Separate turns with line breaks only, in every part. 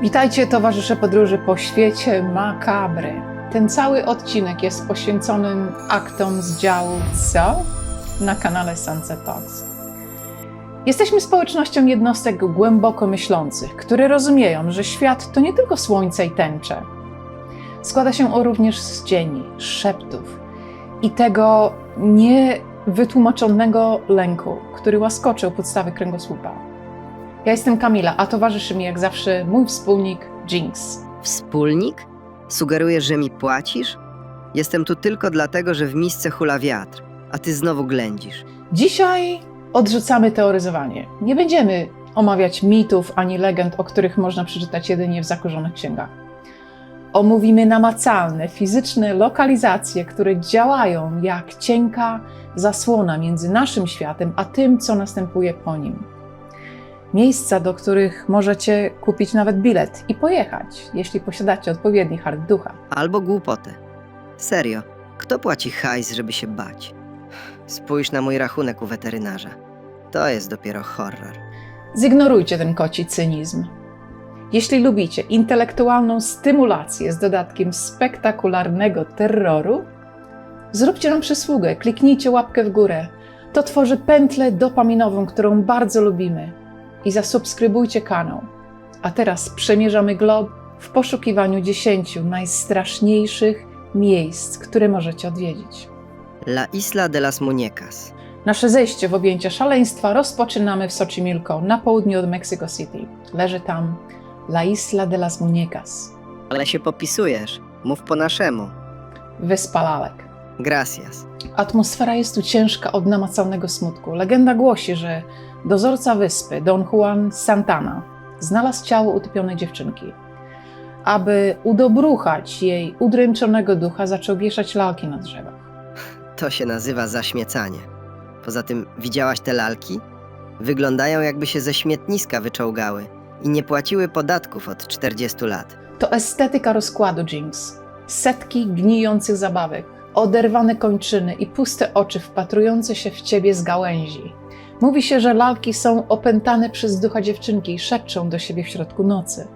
Witajcie towarzysze podróży po świecie makabry. Ten cały odcinek jest poświęcony aktom z działu Co? Na kanale Sunset Talks. Jesteśmy społecznością jednostek głęboko myślących, które rozumieją, że świat to nie tylko słońce i tęcze. Składa się on również z cieni, szeptów i tego niewytłumaczonego lęku, który łaskoczy podstawy kręgosłupa. Ja jestem Kamila, a towarzyszy mi jak zawsze mój wspólnik Jinx.
Wspólnik? Sugerujesz, że mi płacisz? Jestem tu tylko dlatego, że w misce hula wiatr, a ty znowu ględzisz.
Dzisiaj odrzucamy teoryzowanie. Nie będziemy omawiać mitów ani legend, o których można przeczytać jedynie w zakurzonych księgach. Omówimy namacalne, fizyczne lokalizacje, które działają jak cienka zasłona między naszym światem a tym, co następuje po nim. Miejsca, do których możecie kupić nawet bilet i pojechać, jeśli posiadacie odpowiedni hart ducha.
Albo głupotę. Serio, kto płaci hajs, żeby się bać? Spójrz na mój rachunek u weterynarza. To jest dopiero horror.
Zignorujcie ten koci cynizm. Jeśli lubicie intelektualną stymulację z dodatkiem spektakularnego terroru, zróbcie nam przysługę, kliknijcie łapkę w górę. To tworzy pętlę dopaminową, którą bardzo lubimy. I zasubskrybujcie kanał. A teraz przemierzamy glob w poszukiwaniu 10 najstraszniejszych miejsc, które możecie odwiedzić.
La Isla de las Muñecas.
Nasze zejście w objęcia szaleństwa rozpoczynamy w Xochimilco, na południu od Mexico City. Leży tam La Isla de las Muñecas,
Ale się popisujesz. Mów po naszemu.
wyspa lalek.
Gracias.
Atmosfera jest tu ciężka od namacalnego smutku. Legenda głosi, że dozorca wyspy, Don Juan Santana, znalazł ciało utopionej dziewczynki. Aby udobruchać jej udręczonego ducha, zaczął wieszać lalki na drzewach.
To się nazywa zaśmiecanie. Poza tym, widziałaś te lalki? Wyglądają, jakby się ze śmietniska wyczołgały i nie płaciły podatków od 40 lat.
To estetyka rozkładu, Jinx. Setki gnijących zabawek, oderwane kończyny i puste oczy wpatrujące się w ciebie z gałęzi. Mówi się, że lalki są opętane przez ducha dziewczynki i szepczą do siebie w środku nocy.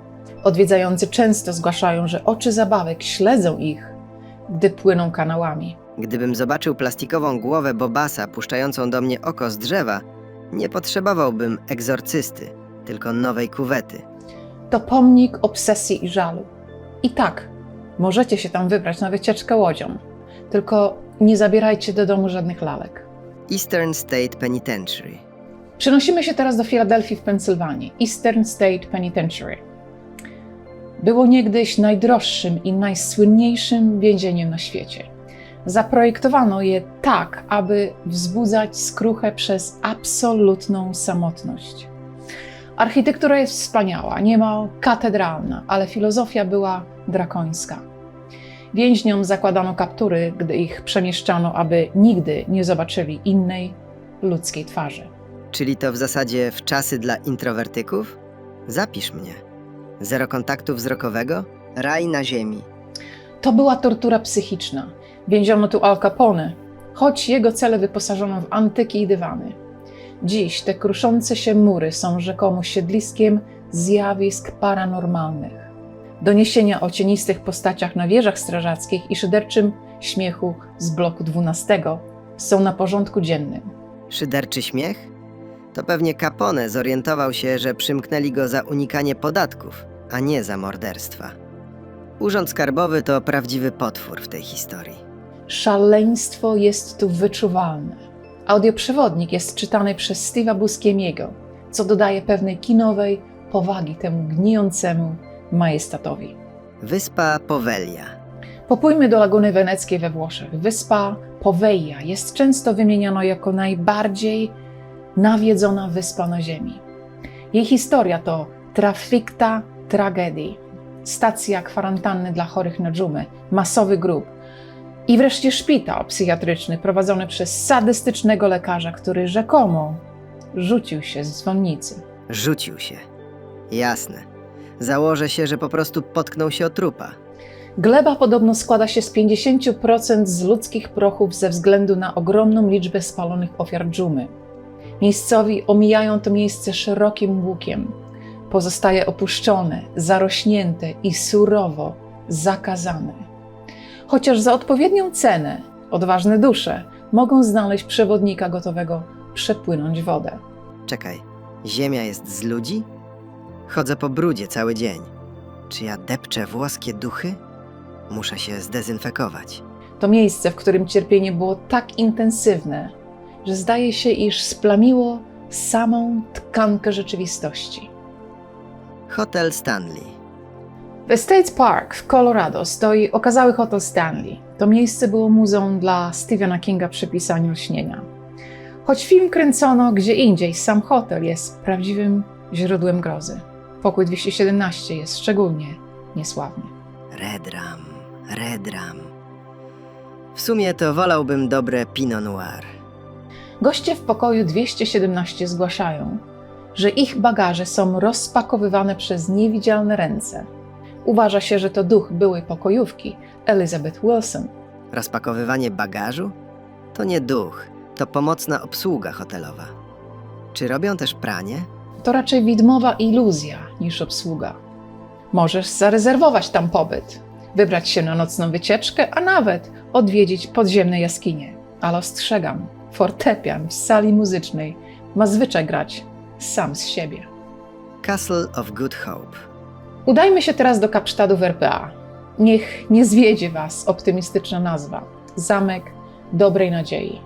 Odwiedzający często zgłaszają, że oczy zabawek śledzą ich, gdy płyną kanałami.
Gdybym zobaczył plastikową głowę Bobasa puszczającą do mnie oko z drzewa, nie potrzebowałbym egzorcysty, tylko nowej kuwety.
To pomnik obsesji i żalu. I tak, możecie się tam wybrać na wycieczkę łodzią, tylko nie zabierajcie do domu żadnych lalek.
Eastern State Penitentiary.
Przenosimy się teraz do Filadelfii w Pensylwanii, Eastern State Penitentiary. Było niegdyś najdroższym i najsłynniejszym więzieniem na świecie. Zaprojektowano je tak, aby wzbudzać skruchę przez absolutną samotność. Architektura jest wspaniała, niemal katedralna, ale filozofia była drakońska. Więźniom zakładano kaptury, gdy ich przemieszczano, aby nigdy nie zobaczyli innej ludzkiej twarzy.
Czyli to w zasadzie w czasy dla introwertyków? Zapisz mnie. Zero kontaktu wzrokowego? Raj na ziemi.
To była tortura psychiczna. Więziono tu Al Capone, choć jego cele wyposażono w antyki i dywany. Dziś te kruszące się mury są rzekomo siedliskiem zjawisk paranormalnych. Doniesienia o cienistych postaciach na wieżach strażackich i szyderczym śmiechu z bloku 12 są na porządku dziennym.
Szyderczy śmiech? To pewnie Capone zorientował się, że przymknęli go za unikanie podatków, a nie za morderstwa. Urząd Skarbowy to prawdziwy potwór w tej historii.
Szaleństwo jest tu wyczuwalne. Audioprzewodnik jest czytany przez Steve'a Buscemiego, co dodaje pewnej kinowej powagi temu gnijącemu majestatowi.
Wyspa Poveglia.
Popójmy do Laguny Weneckiej we Włoszech. Wyspa Poveglia jest często wymieniana jako najbardziej nawiedzona wyspa na Ziemi. Jej historia to traficta tragedii, stacja kwarantanny dla chorych na dżumę, masowy grób i wreszcie szpital psychiatryczny prowadzony przez sadystycznego lekarza, który rzekomo rzucił się z dzwonnicy.
Rzucił się. Jasne. Założę się, że po prostu potknął się o trupa.
Gleba podobno składa się z 50% z ludzkich prochów ze względu na ogromną liczbę spalonych ofiar dżumy. Miejscowi omijają to miejsce szerokim łukiem. pozostaje opuszczone, zarośnięte i surowo zakazane. Chociaż za odpowiednią cenę odważne dusze mogą znaleźć przewodnika gotowego przepłynąć wodę.
Czekaj, ziemia jest z ludzi? Chodzę po brudzie cały dzień. Czy ja depczę włoskie duchy? Muszę się zdezynfekować.
To miejsce, w którym cierpienie było tak intensywne, że zdaje się, iż splamiło samą tkankę rzeczywistości.
Hotel Stanley.
W Estates Park w Colorado stoi okazały hotel Stanley. To miejsce było muzeum dla Stephena Kinga przy pisaniu Śnienia. Choć film kręcono gdzie indziej, sam hotel jest prawdziwym źródłem grozy. Pokój 217 jest szczególnie niesławny.
Redram. W sumie to wolałbym dobre Pinot Noir.
Goście w pokoju 217 zgłaszają, że ich bagaże są rozpakowywane przez niewidzialne ręce. Uważa się, że to duch byłej pokojówki, Elizabeth Wilson.
Rozpakowywanie bagażu? To nie duch, to pomocna obsługa hotelowa. Czy robią też pranie?
To raczej widmowa iluzja niż obsługa. Możesz zarezerwować tam pobyt, wybrać się na nocną wycieczkę, a nawet odwiedzić podziemne jaskinie. Ale ostrzegam, fortepian w sali muzycznej ma zwyczaj grać sam z siebie.
Castle of Good Hope.
Udajmy się teraz do Kapsztadu w RPA. Niech nie zwiedzie Was optymistyczna nazwa. Zamek Dobrej Nadziei.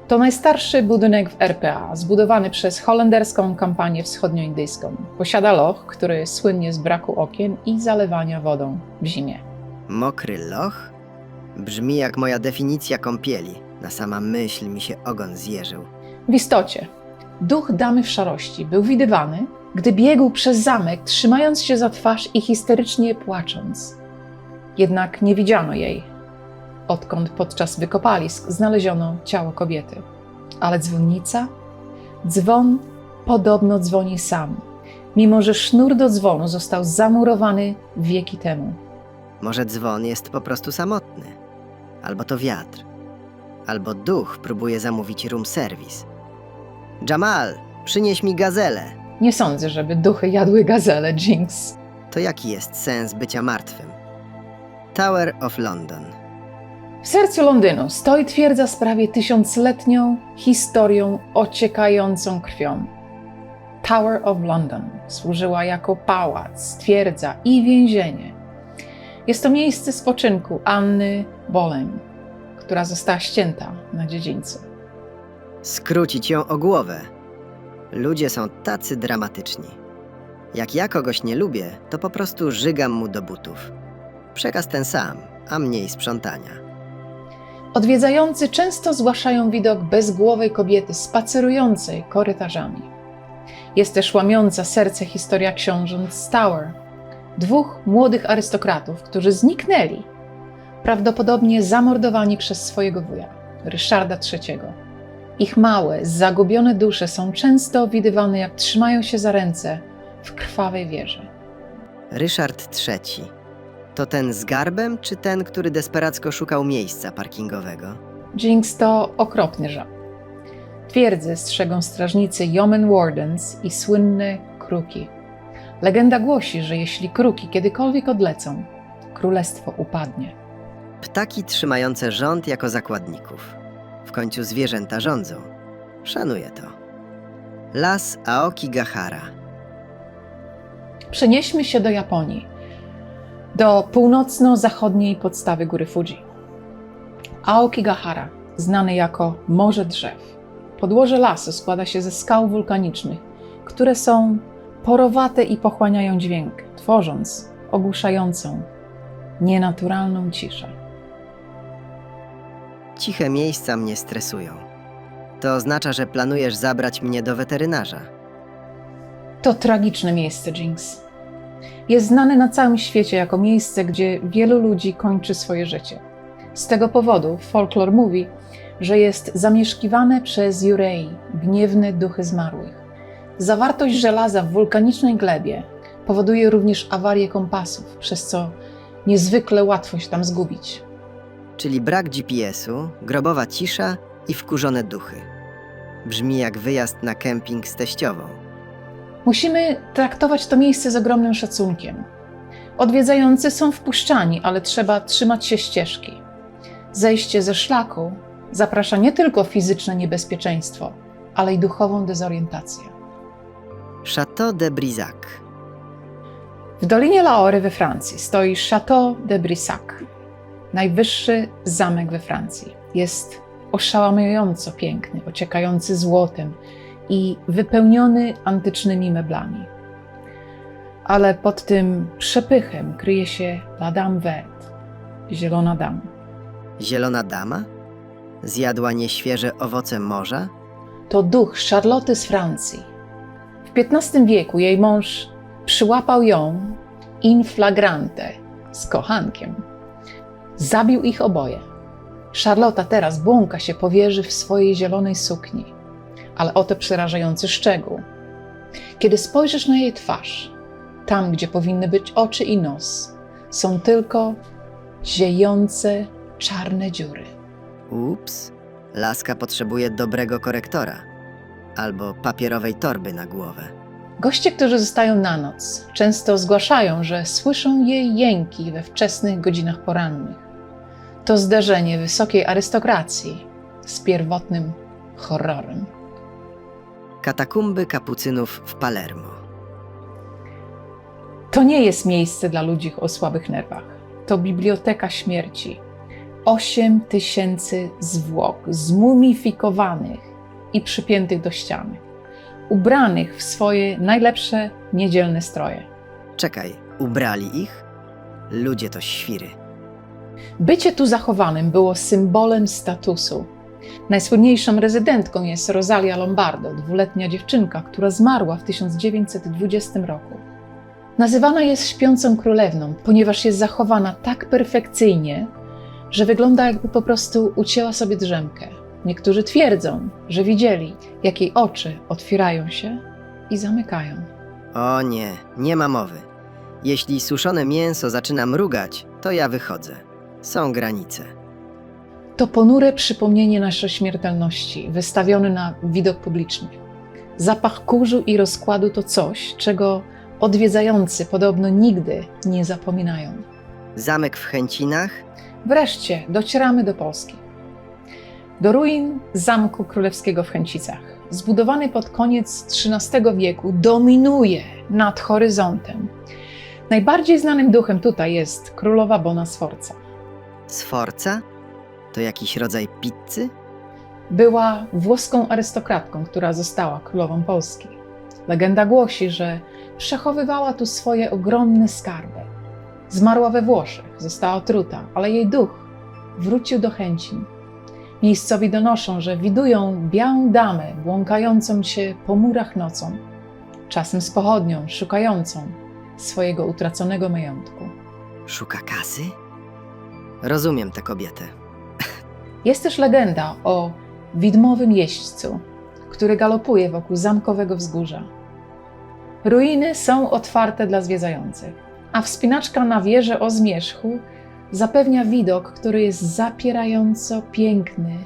To najstarszy budynek w RPA, zbudowany przez holenderską kompanię wschodnioindyjską. Posiada loch, który słynnie z braku okien i zalewania wodą w zimie.
Mokry loch? Brzmi jak moja definicja kąpieli. Na sama myśl mi się ogon zjeżył.
W istocie, duch damy w szarości był widywany, gdy biegł przez zamek, trzymając się za twarz i histerycznie płacząc. Jednak nie widziano jej, odkąd podczas wykopalisk znaleziono ciało kobiety. Ale dzwonnica? Dzwon podobno dzwoni sam, mimo że sznur do dzwonu został zamurowany wieki temu.
Może dzwon jest po prostu samotny. Albo to wiatr. Albo duch próbuje zamówić room service. Jamal, przynieś mi gazelę.
Nie sądzę, żeby duchy jadły gazele, Jinx.
To jaki jest sens bycia martwym? Tower of London.
W sercu Londynu stoi twierdza z prawie tysiącletnią historią ociekającą krwią. Tower of London służyła jako pałac, twierdza i więzienie. Jest to miejsce spoczynku Anny Boleyn, która została ścięta na dziedzińcu.
Skrócić ją o głowę. Ludzie są tacy dramatyczni. Jak ja kogoś nie lubię, to po prostu żygam mu do butów. Przekaz ten sam, a mniej sprzątania.
Odwiedzający często zgłaszają widok bezgłowej kobiety spacerującej korytarzami. Jest też łamiąca serce historia książąt z Tower. Dwóch młodych arystokratów, którzy zniknęli, prawdopodobnie zamordowani przez swojego wuja, Ryszarda III. Ich małe, zagubione dusze są często widywane, jak trzymają się za ręce w krwawej wieży.
Ryszard III. To ten z garbem, czy ten, który desperacko szukał miejsca parkingowego?
Jinx to okropny żal. Twierdzę strzegą strażnicy Yeoman Wardens i słynne kruki. Legenda głosi, że jeśli kruki kiedykolwiek odlecą, królestwo upadnie.
Ptaki trzymające rząd jako zakładników. W końcu zwierzęta rządzą. Szanuję to. Las Aokigahara.
Przenieśmy się do Japonii, do północno-zachodniej podstawy góry Fuji. Aokigahara, znane jako Morze Drzew. Podłoże lasu składa się ze skał wulkanicznych, które są porowate i pochłaniają dźwięk, tworząc ogłuszającą, nienaturalną ciszę.
Ciche miejsca mnie stresują. To oznacza, że planujesz zabrać mnie do weterynarza.
To tragiczne miejsce, Jinx. Jest znane na całym świecie jako miejsce, gdzie wielu ludzi kończy swoje życie. Z tego powodu folklor mówi, że jest zamieszkiwane przez Yurei, gniewne duchy zmarłych. Zawartość żelaza w wulkanicznej glebie powoduje również awarię kompasów, przez co niezwykle łatwo się tam zgubić.
Czyli brak GPS-u, grobowa cisza i wkurzone duchy. Brzmi jak wyjazd na kemping z teściową.
Musimy traktować to miejsce z ogromnym szacunkiem. Odwiedzający są wpuszczani, ale trzeba trzymać się ścieżki. Zejście ze szlaku zaprasza nie tylko fizyczne niebezpieczeństwo, ale i duchową dezorientację.
Château de Brissac.
W Dolinie Lory we Francji stoi Château de Brissac, najwyższy zamek we Francji. Jest oszałamiająco piękny, ociekający złotem i wypełniony antycznymi meblami. Ale pod tym przepychem kryje się la Dame Verte, zielona dama.
Zielona dama? Zjadła nieświeże owoce morza?
To duch Charlotte z Francji. W XV wieku jej mąż przyłapał ją in flagrante z kochankiem. Zabił ich oboje. Charlotta teraz błąka się po wieży w swojej zielonej sukni. Ale oto przerażający szczegół. Kiedy spojrzysz na jej twarz, tam gdzie powinny być oczy i nos, są tylko ziejące czarne dziury.
Ups, laska potrzebuje dobrego korektora. Albo papierowej torby na głowę.
Goście, którzy zostają na noc, często zgłaszają, że słyszą jej jęki we wczesnych godzinach porannych. To zderzenie wysokiej arystokracji z pierwotnym horrorem.
Katakumby kapucynów w Palermo.
To nie jest miejsce dla ludzi o słabych nerwach. To biblioteka śmierci. 8000 zwłok zmumifikowanych i przypiętych do ściany, ubranych w swoje najlepsze niedzielne stroje.
Czekaj, ubrali ich? Ludzie to świry.
Bycie tu zachowanym było symbolem statusu. Najsłynniejszą rezydentką jest Rosalia Lombardo, 2-letnia dziewczynka, która zmarła w 1920 roku. Nazywana jest śpiącą królewną, ponieważ jest zachowana tak perfekcyjnie, że wygląda, jakby po prostu ucięła sobie drzemkę. Niektórzy twierdzą, że widzieli, jak jej oczy otwierają się i zamykają.
O nie, nie ma mowy. Jeśli suszone mięso zaczyna mrugać, to ja wychodzę. Są granice.
To ponure przypomnienie naszej śmiertelności, wystawione na widok publiczny. Zapach kurzu i rozkładu to coś, czego odwiedzający podobno nigdy nie zapominają.
Zamek w Chęcinach?
Wreszcie docieramy do Polski. Do ruin Zamku Królewskiego w Chęcicach, zbudowany pod koniec XIII wieku, dominuje nad horyzontem. Najbardziej znanym duchem tutaj jest królowa Bona Sforza.
Sforza? To jakiś rodzaj pizzy?
Była włoską arystokratką, która została królową Polski. Legenda głosi, że przechowywała tu swoje ogromne skarby. Zmarła we Włoszech, została otruta, ale jej duch wrócił do Chęcin. Miejscowi donoszą, że widują białą damę błąkającą się po murach nocą, czasem z pochodnią, szukającą swojego utraconego majątku.
Szuka kasy? Rozumiem tę kobietę.
Jest też legenda o widmowym jeźdźcu, który galopuje wokół zamkowego wzgórza. Ruiny są otwarte dla zwiedzających, a wspinaczka na wieżę o zmierzchu zapewnia widok, który jest zapierająco piękny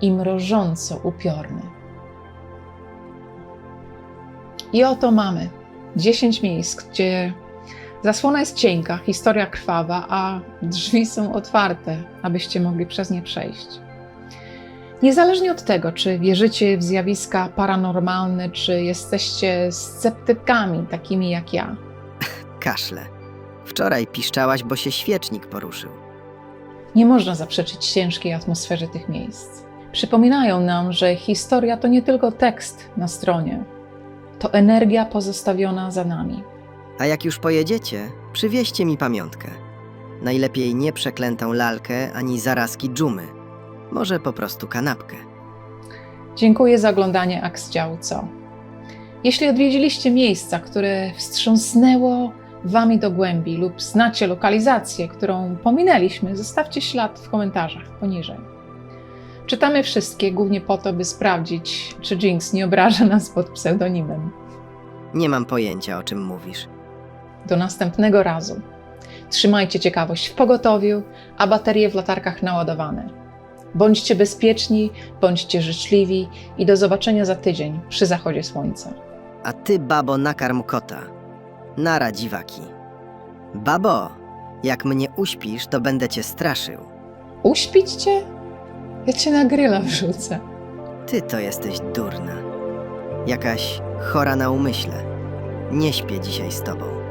i mrożąco upiorny. I oto mamy 10 miejsc, gdzie zasłona jest cienka, historia krwawa, a drzwi są otwarte, abyście mogli przez nie przejść. Niezależnie od tego, czy wierzycie w zjawiska paranormalne, czy jesteście sceptykami takimi jak ja,
Kaszle. Wczoraj piszczałaś, bo się świecznik poruszył.
nie można zaprzeczyć ciężkiej atmosferze tych miejsc. Przypominają nam, że historia to nie tylko tekst na stronie, to energia pozostawiona za nami.
A jak już pojedziecie, przywieźcie mi pamiątkę. Najlepiej nie przeklętą lalkę ani zarazki dżumy. Może po prostu kanapkę.
Dziękuję za oglądanie Aks Działu Co. Jeśli odwiedziliście miejsca, które wstrząsnęło wami do głębi lub znacie lokalizację, którą pominęliśmy, zostawcie ślad w komentarzach poniżej. Czytamy wszystkie głównie po to, by sprawdzić, czy Jinx nie obraża nas pod pseudonimem.
Nie mam pojęcia, o czym mówisz.
Do następnego razu. Trzymajcie ciekawość w pogotowiu, a baterie w latarkach naładowane. Bądźcie bezpieczni, bądźcie życzliwi i do zobaczenia za tydzień przy zachodzie słońca.
a ty, babo, nakarm kota. Nara, dziwaki. Babo, jak mnie uśpisz, to będę cię straszył.
Uśpić cię? Ja cię na gryla wrzucę.
Ty to jesteś durna. Jakaś chora na umyśle. Nie śpię dzisiaj z tobą.